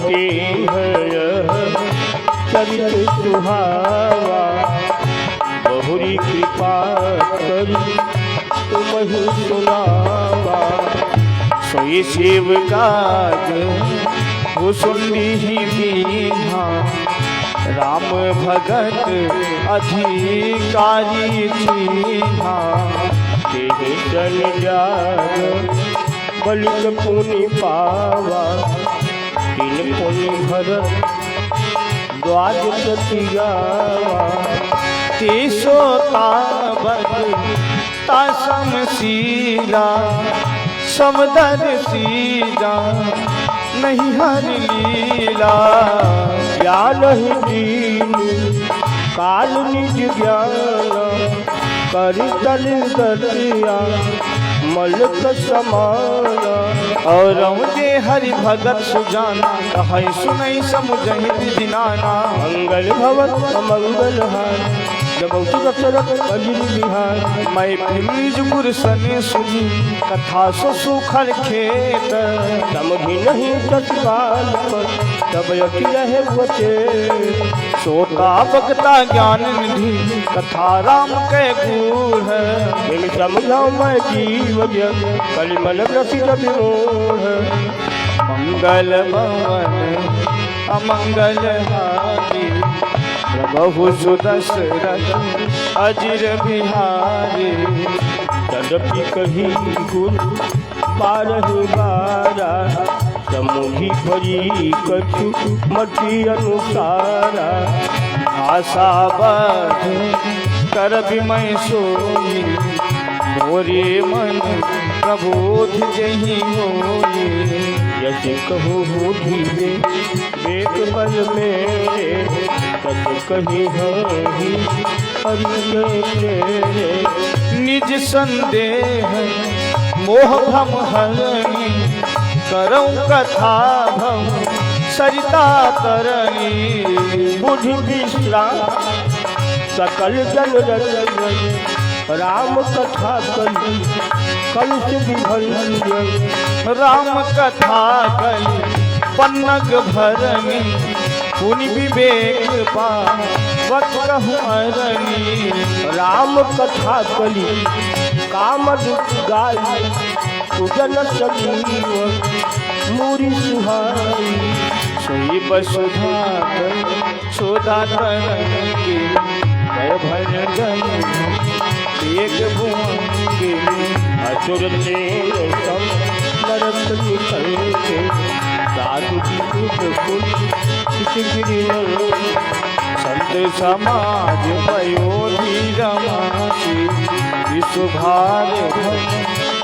के चरित सुहावा, बहुरी कृपा करी तुमहि सुनावा। सोई सेवकाज हो सुनी ही बीना, राम भगत अधिकारी चीन्हा। तेहे जन जाग बलिक पुनि पावा, तीन पुनि भरत द्वाज प्रति गावा। तेसो तावत तासम सीला, समदर सीजा नहीं हर लीला। ज्ञान ही दीन काल निज ज्ञान, करि तल दरिया मलक समान। और जे हरि भगत सुजाना, कहि सुनई समुझहि दिनाना। मंगल भवन अमंगल हार, जब दशरथ अजिर बिहार। मैं फिर गुरसने सुनी, कथा सो सुखल खेत। समझी नहीं तत्काल पर, तब यति रहे बचे। सोता बकता ज्ञान निधि, कथा राम के गूढ़। बिन समझाऊं मैं जीव जग, कलिमल ग्रसित विमूढ़। मंगल भवन अमंगल हारी, प्रभु सुदशरथ अजिर बिहारी। तदपि कही गुर बारह बारा, समूहि परी कछु मति अनुसारा। आशा बाध कर विमय सोई, मोरे मन प्रबोध जहि होई। यदि कहु धीरे वेद बल मेरे, तब कही हरि हरि तेरे। निज संदेह मोह भ्रम हरणी, करऊं कथा भव सरिता तरणी। बुद्धि विश्राम सकल जन रचन, राम कथा कली कलुष विभंजन। राम कथा कली पन्नग भरनी, पुनि विवेक पावत कहूँ अरणी। राम कथा कली काम दुख गाई, सुजन सजीव मूरी सुहाई। सोई बसुधा सोधा के जय भजन एक भुवन के। असुर से सम नरक निकल के, साधु कुल गिरी। संत समाज पयोधि रमासी, विश्व भार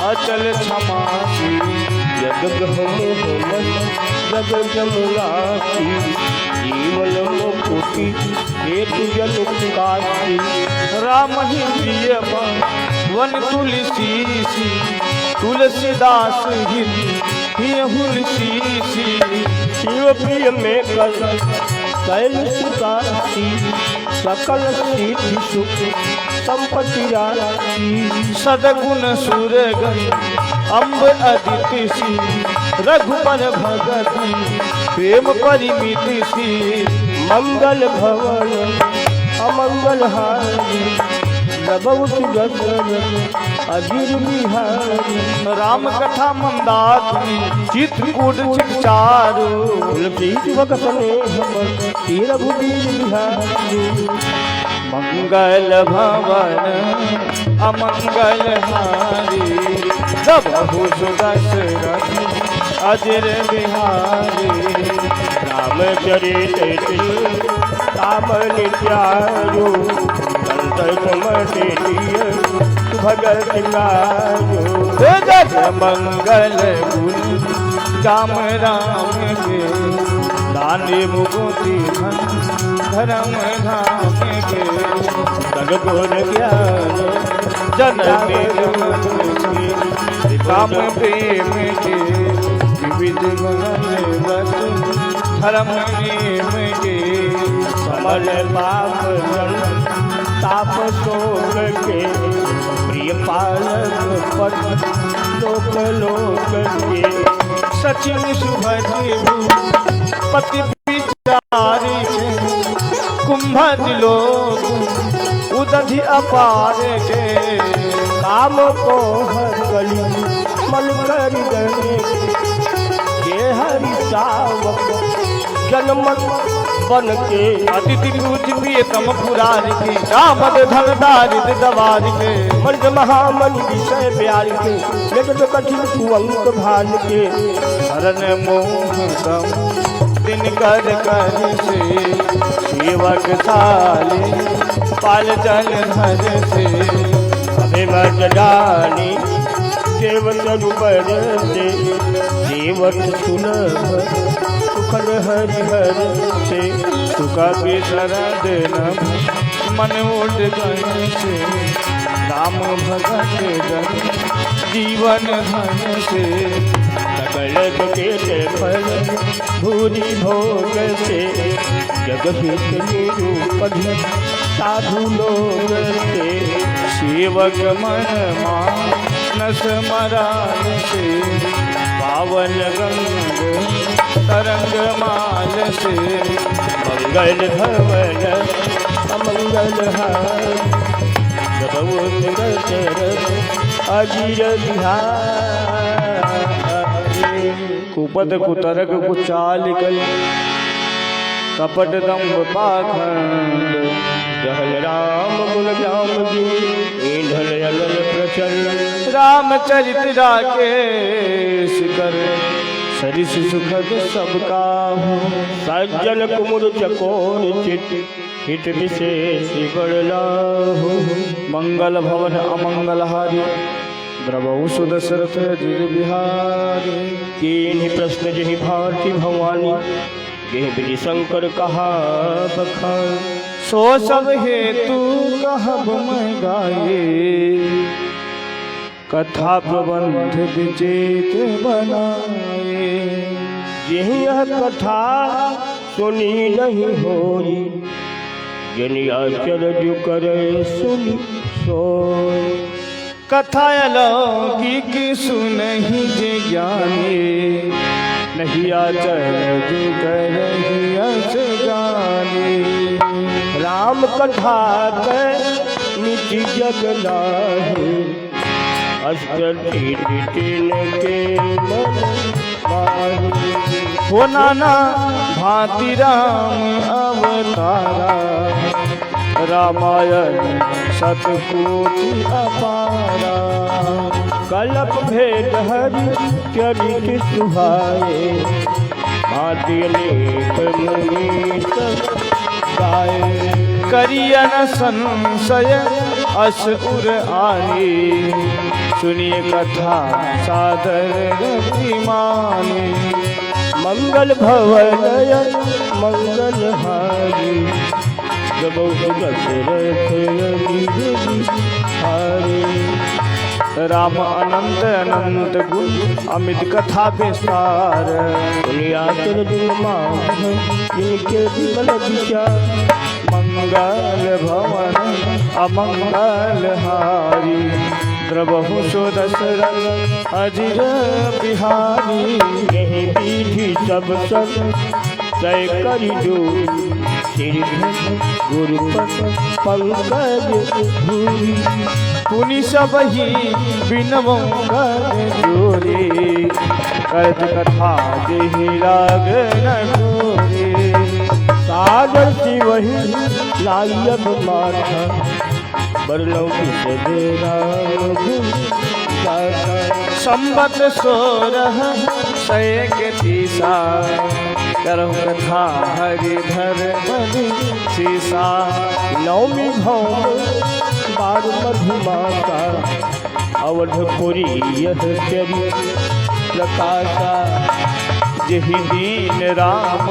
अचल क्षमासी। यद ग्रह जग जमुलासी, जीवन मुकुति हेतु जन काशी। राम ही प्रिय वन तुलसी सी, तुलसीदास हिलसी सी। शिव प्रिय में कल कैल सुतासी, सकल सिद्धि सुख संपत्ति राशि। सदगुण सुरगन अम्ब अदिति सी, रघुबर भगत प्रेम परिमिति सी। मंगल भवन अमंगल हारी, नभौ सुदशरथ अजिर बिहारी। राम कथा मंदाकिनी, चित्रकूट चिचारो। बीज वकसने रघुबीर बिहारी। मंगल भवन अमंगल हारी, नभौ सुदशरथ अजिर बिहारी। रामचरित राम नित्यारो, भगत जग मंगल गुण राम राम के। दानी मुकुति धर्म धाम के, सद्गुण ज्ञान जननी राम प्रेम के। विविध गुण धर्म नेम के, समल पाप ताप शोक के। प्रिय पालक पर लोक लोक के, सचिन सुभद्र पति बिचारी के कुंभ लोग उदधि अपार के काम को हर गली मन कर गए के हरि सावक जनमत बन के अतिथि पूज प्रियतम पुरारी के कामद धन दारिद्र दवार के मर्द महामन विषय प्यार के जगत कठिन कुअंक भान के हरण मोह दम दिन कर से सेवक साले पाल जल धर से अभिमत डाली देवत रूपर से देवत सुलभ सुखद हरिहर से सुखा के शरद मन उठ गए से राम भगत जन जीवन धन से सकल के फल भूरी भोग से जगहित निरूपधि साधु लोग से सेवक मन मानस मराल से पावन गंग तरंग माल से मंगल भवन अमंगल हार अजीर कुपद कुतरक कुचाल कल कपट दम्भ पाखंड जहल राम गुण श्याम जी ईंधन अलल प्रचंड रामचरित राकेश कर सरिस सुखद सबका हो सज्जन कुमुद चकोर चित हित विशेष बड़ला हो मंगल भवन अमंगल हारी द्रवौ सुदशरथ जिर बिहारी कीन्ही प्रश्न जहि भारती भवानी यह विधि शंकर कहा बखान सो सब हेतु कहब मैं गाये कथा प्रबंध विजेत बनाए यही यह कथा सुनी नहीं होरी जनि आचर्य करे सुनी सोई कथा अलौकिक सुनहि जे ज्ञानी नहीं आचर्य करहि अस जानी राम कथा के निति जग लाहे अष्टि के मन माही हो नाना भांति राम अवतारा रामायण सतकोटि अपारा कलप भेद हरि चरित सुहाए भांति अनेक मुनीस गाए करियन संशय असुर आए सुनिए कथा सादर रति माने मंगल भवन मंगल हारी दशरथ हारे राम अनंत अनंत गुण अमित कथा विस्तार पुण्याकर जिनके विमल विचार मंगल भवन अमंगल हारी द्रवहु सुदशरथ अजिर बिहारी यही विधि सब तय करी जो गुरुपद पंकज भूरी पुनि सब ही बिनवों कर जोरे कथ कथा जेहि राग न गोरे सागर की वही लायब माथा बरलौ से देरा संबत 16 सय के तीसा करहु कथा हरिधर बलि सीसा नवमी भौम बार मधुमाता अवधपुरी यह चरी प्रकाशा जेहि दीन राम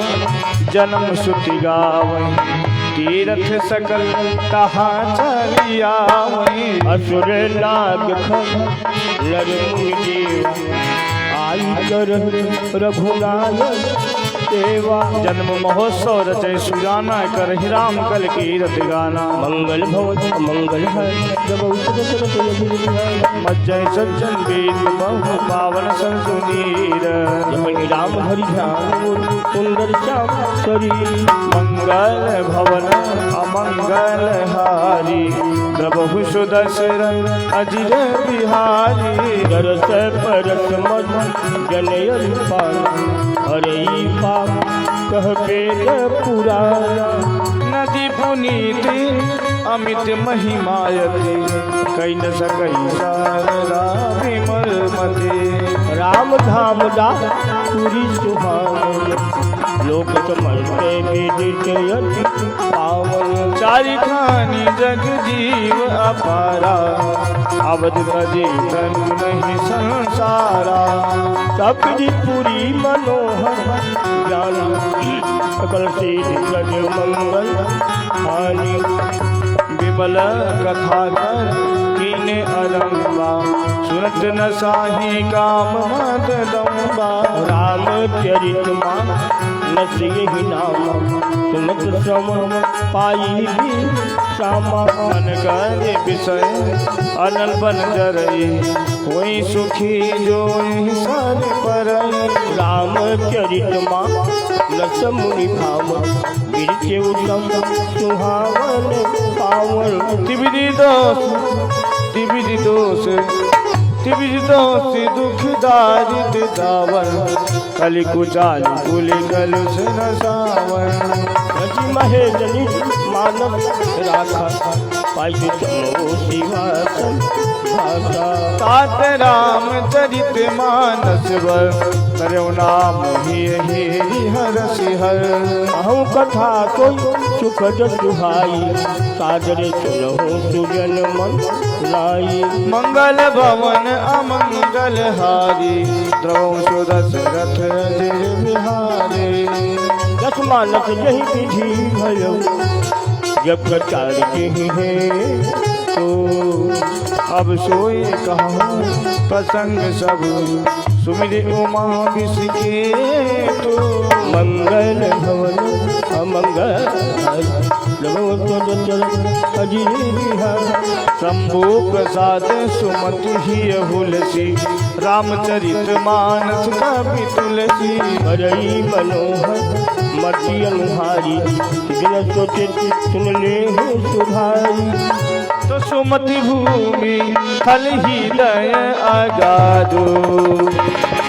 जन्म सुति गावै तीरथ सकल कहाँ चली आवै असुर नाग लड़ जीव आई कर रघुनायक देव सेवा। जन्म महोत्सव रचे सुजाना कर ही राम कल कीरत गाना। मंगल भवन मंगल है जब मज्जय सज्जन बीत बहु पावन संसुनीर। जपनि राम हरि ध्यान सुंदर श्याम शरीर। मंगल भवन अमंगल हारी द्रबहु सुदशरथ अजिर बिहारी। दरस परस मध जनयल पान हरे पाप कह वेद पुराना। नदी पुनीति अमित महिमायति कई न सकई सारा विमल मति। राम धाम जा पूरी सुहावन लोक समझते विदित पावन। चारि खानी जग जीव अपारा अवध भजे तनु नहीं संसारा। सबरी पुरी मनोहर ज्ञान सकल सिद्धि प्रज मंगल हानि। विमल कथा कर कीने अरंबा सुनत न साही काम मद दम्बा। रामचरित मानस यही नाम सुनत श्रवण पाई श्यामा। मन करे विषय अनल बन जरई कोई सुखी जो सर पर। रामचरित मानस मुनि भावन गिरचे उत्तम सुहावन पावन। त्रिविधि दोष दुख दारिद्र दावन। कलि कुचाल कुल कलुष न सावन। रचि महेजनी मानव राखा पाई चलो शिवासन भाषा। तात राम चरित मानस वर करौ नाम ही हर सिहर। अहम कथा कोई सुखद सुहाई सादर सुनहु सुजन मन लाई। मंगल भवन अमंगल हारी द्रवौ सुदशरथ अजिर बिहारी। दस मानस यही विधि भयो जब प्रचार के है तो अब सोए कहूँ प्रसंग सब सुमिर उमा विषके तो। मंगल भवन अमंगल अजिर बिहार। शंभु प्रसाद सुमति ही हुलसी रामचरित मानस कवि तुलसी। हरई मनोहर मति अनुहारी बिन सोचे सुन ले सुधारी। तो सुमति भूमि थल ही दय अगाधो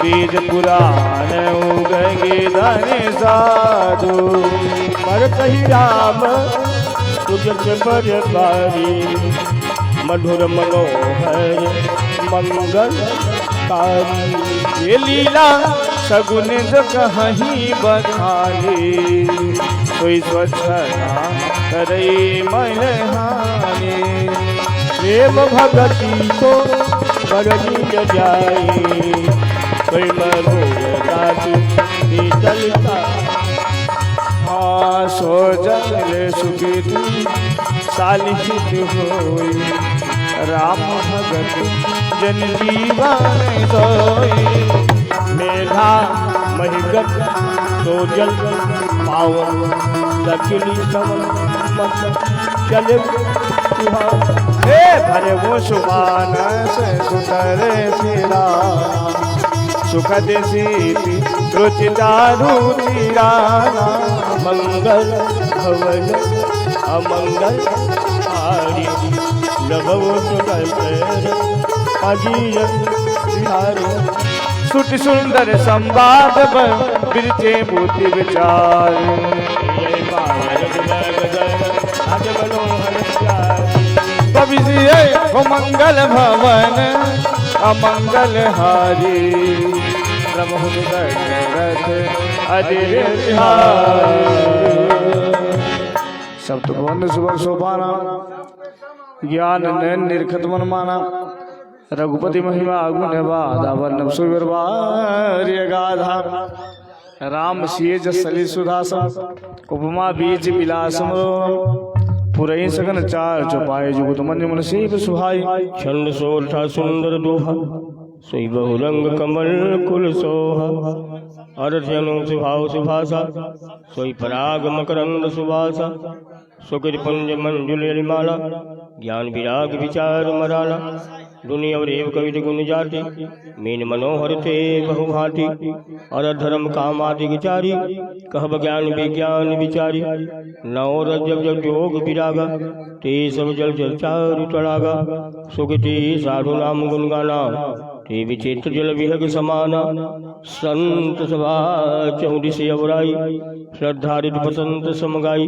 वेद पुराण उगंगे धन साधु। पर कही राम तुझ पर बारी मधुर मनोहर मंगल कारी। ये लीला सगुन जो कहीं बखाने कोई स्वच्छता करे मन हानि। प्रेम भगति को बरनी जाए कोई मनोरता शीतलता। हाँ सो जल सुखित सालिहित होई राम भगत जन जीवन सोई। मेधा महिगत सोजल पावन दक्षिणी समन मत चले हे भरे वो सुमानस सुतर सिरा सुखद सीति रुचिदारु चिराना। मंगल भवन अमंगल हारी नभो सुंदर अजीर बिहारी। सुट सुंदर संवाद बिरचे बुद्धि विचार। कवि वो मंगल भवन अमंगल हारी प्रभु दशरथ अजिर बिहारी। शब्द बंद सुबह सोपाना ज्ञान नैन निरखत मन माना। रघुपति महिमा गुण बाधा वर्णम सुवीरवार्य गाधा। राम सिय सलि सुधासम उपमा बीज विलासम। पुरई सगन चार चौपाए जुगत मंज मन सेव सुहाई। छंद सोठा सुंदर दोहा सोई बहुरंग कमल कुल सोहा अर्चनु सुभाव सुभाषा सोई पराग मकरंद सुभाषा सुकृत पुंज मंजुल माला ज्ञान विराग विचार मराला दुनि अवरेव कवित गुण जाति मीन मनोहर ते बहुभांति और धर्म कामादि विचारी कहब ज्ञान विज्ञान विचारी नौ रजब जब योग विरागा ते सब जल जल चारु तड़ागा सुगति साधु नाम गुण गाना ते विचित्र जल विहग समाना संत सभा चौदिस अवराई श्रद्धा पसंत समगाई